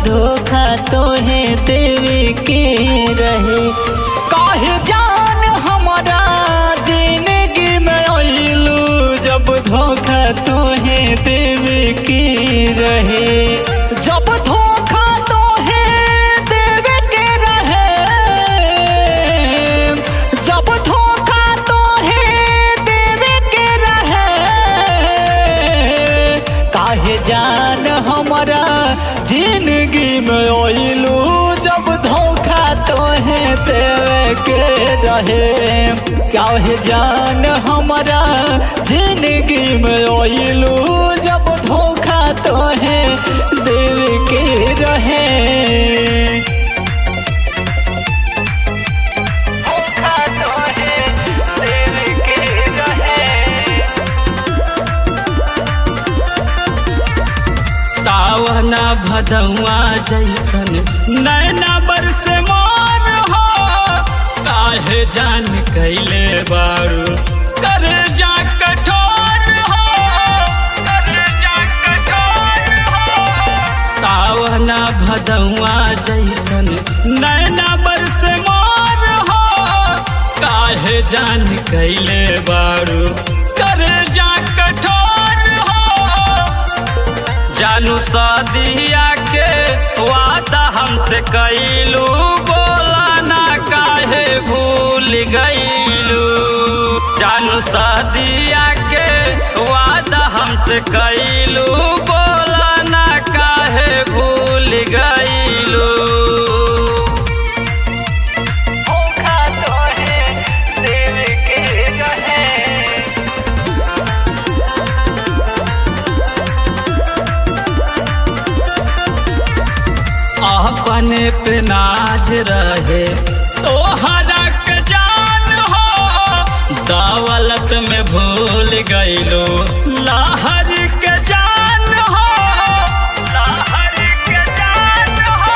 धोखा तोहे देवे के रहे। काहे जान हमारा जिंदगी में आइलू जब धोखा तोहे देवे के रहे। जब धोखा तोहे देवे के रहे, जब धोखा तोहे देवे के रहे, काहे जान हमारा जिंदगी में आइलू जब धोखा तोहे देवे के रहे। काहे जान हमारा जिंदगी में आइलू जब धोखा तोहे देवे के रहे। धोखा तोहे देवे के रहे। सावना भदौआ जैसन नैना बरसे मोर हो, काहे जान कैले बारू कर जा कठोर हो, कर जा कठोर हो। सावना भदौआ जैसन नैना बरसे मोर हो, काहे जान कैले बारू कर जा कठोर हो। जानू सदिया के वादा हमसे कैलू, बोला ना काहे भूल गईलू। जानू सदिया के वादा हमसे कैलू, बोला ना काहे भूल गईलू। धोखा तोहे देवे के रहे। अपने पे नाज रहे तोहरा के जान हो, दौलत में भूल गईलो लहर के जान हो, लहर के जान हो।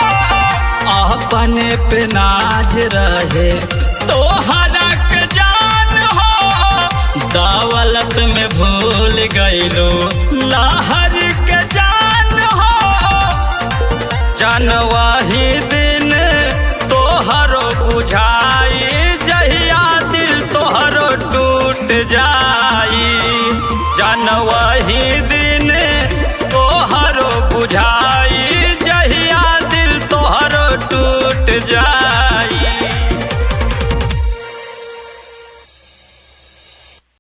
अपने पे नाज रहे तोहरा के जान हो, दौलत में भूल गईलो लहर के जान हो। जनवाही दिन तोहरो बुझाई, जहिया दिल तोहरो टूट जाई। जनवाही दिन